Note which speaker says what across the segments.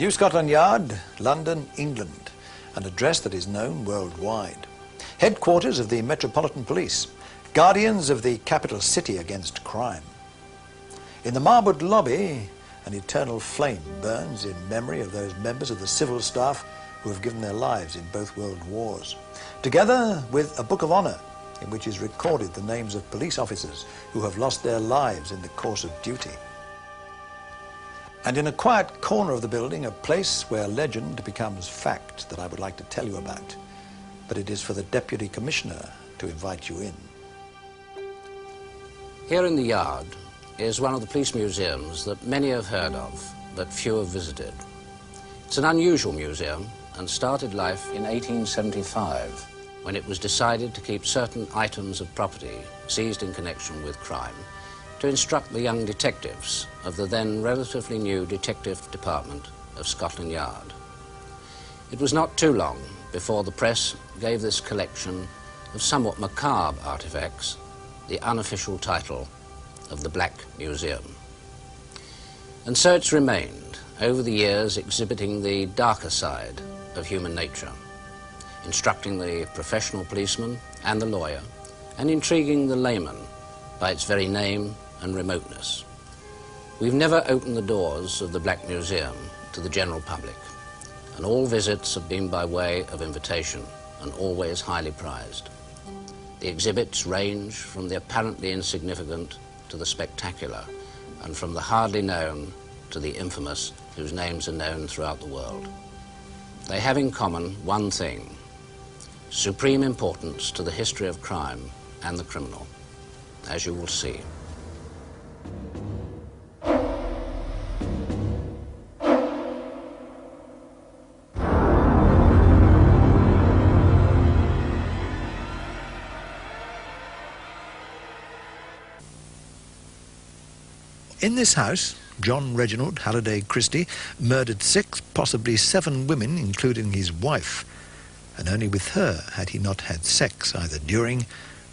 Speaker 1: New Scotland Yard, London, England, an address that is known worldwide. Headquarters of the Metropolitan Police, guardians of the capital city against crime. In the marbled lobby, an eternal flame burns in memory of those members of the civil staff who have given their lives in both world wars, together with a book of honour in which is recorded the names of police officers who have lost their lives in the course of duty. And in a quiet corner of the building, a place where legend becomes fact that I would like to tell you about. But it is for the Deputy Commissioner to invite you in.
Speaker 2: Here in the Yard is one of the police museums that many have heard of, but few have visited. It's an unusual museum and started life in 1875, when it was decided to keep certain items of property seized in connection with crime to instruct the young detectives of the then relatively new Detective Department of Scotland Yard. It was not too long before the press gave this collection of somewhat macabre artifacts the unofficial title of the Black Museum. And so it's remained over the years, exhibiting the darker side of human nature, instructing the professional policeman and the lawyer, and intriguing the layman by its very name and remoteness. We've never opened the doors of the Black Museum to the general public, and all visits have been by way of invitation and always highly prized. The exhibits range from the apparently insignificant to the spectacular, and from the hardly known to the infamous, whose names are known throughout the world. They have in common one thing: supreme importance to the history of crime and the criminal, as you will see.
Speaker 1: In this house, John Reginald Halliday Christie murdered 6, possibly 7 women, including his wife, and only with her had he not had sex, either during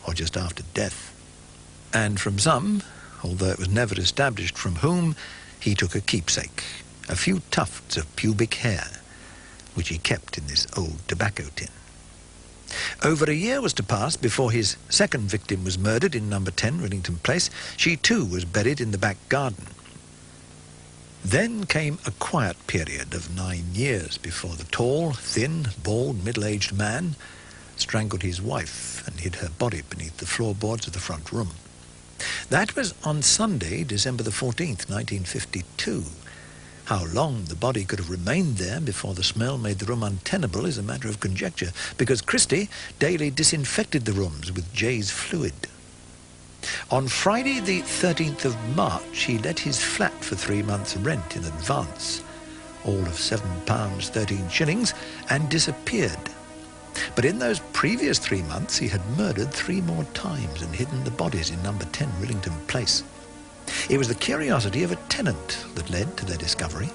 Speaker 1: or just after death. And from some, although it was never established from whom, he took a keepsake, a few tufts of pubic hair, which he kept in this old tobacco tin. Over a year was to pass before his second victim was murdered in number 10 Rillington Place. She too was buried in the back garden. Then came a quiet period of 9 years before the tall, thin, bald, middle-aged man strangled his wife and hid her body beneath the floorboards of the front room. That was on Sunday, December the 14th, 1952. How long the body could have remained there before the smell made the room untenable is a matter of conjecture, because Christie daily disinfected the rooms with Jay's fluid. On Friday the 13th of March, he let his flat for 3 months' rent in advance, all of £7 13 shillings, and disappeared. But in those previous 3 months, he had murdered 3 more times and hidden the bodies in number 10 Rillington Place. It was the curiosity of a tenant that led to their discovery.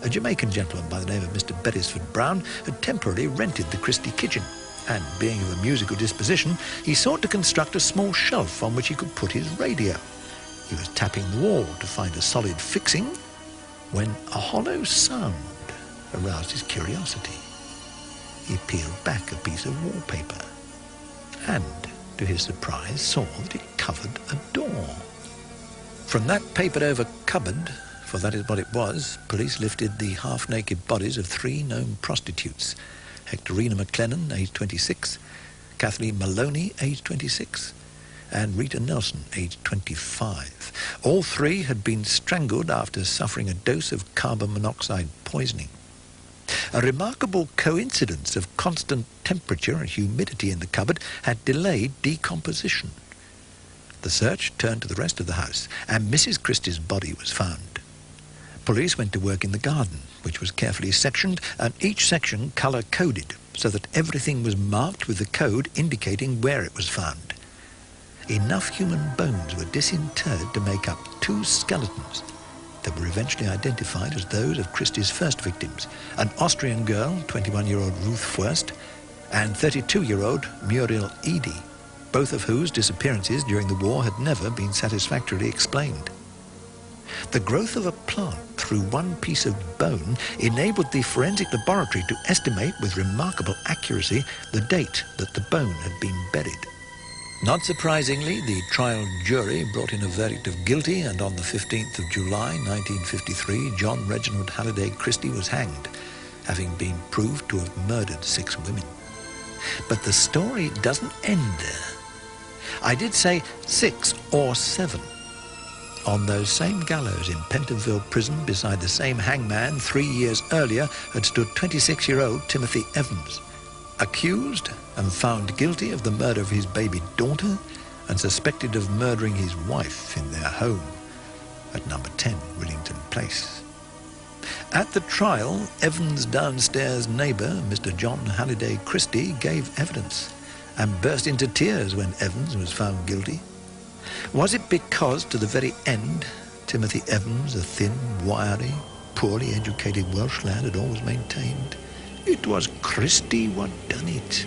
Speaker 1: A Jamaican gentleman by the name of Mr. Beresford Brown had temporarily rented the Christie kitchen, and being of a musical disposition, he sought to construct a small shelf on which he could put his radio. He was tapping the wall to find a solid fixing when a hollow sound aroused his curiosity. He peeled back a piece of wallpaper and, to his surprise, saw that it covered a door. From that papered-over cupboard, for that is what it was, police lifted the half-naked bodies of 3 known prostitutes: Hectorina McLennan, aged 26, Kathleen Maloney, aged 26, and Rita Nelson, aged 25. All 3 had been strangled after suffering a dose of carbon monoxide poisoning. A remarkable coincidence of constant temperature and humidity in the cupboard had delayed decomposition. The search turned to the rest of the house, and Mrs. Christie's body was found. Police went to work in the garden, which was carefully sectioned, and each section colour-coded, so that everything was marked with the code indicating where it was found. Enough human bones were disinterred to make up 2 skeletons that were eventually identified as those of Christie's first victims, an Austrian girl, 21-year-old Ruth Furst, and 32-year-old Muriel Eady, both of whose disappearances during the war had never been satisfactorily explained. The growth of a plant through one piece of bone enabled the forensic laboratory to estimate with remarkable accuracy the date that the bone had been buried. Not surprisingly, the trial jury brought in a verdict of guilty, and on the 15th of July 1953, John Reginald Halliday Christie was hanged, having been proved to have murdered 6 women. But the story doesn't end there. I did say 6 or 7. On those same gallows in Pentonville prison beside the same hangman 3 years earlier had stood 26-year-old Timothy Evans, accused and found guilty of the murder of his baby daughter and suspected of murdering his wife in their home at number 10 Rillington Place. At the trial, Evans' downstairs neighbour, Mr. John Halliday Christie, gave evidence and burst into tears when Evans was found guilty. Was it because, to the very end, Timothy Evans, a thin, wiry, poorly educated Welsh lad, had always maintained it was Christie what done it?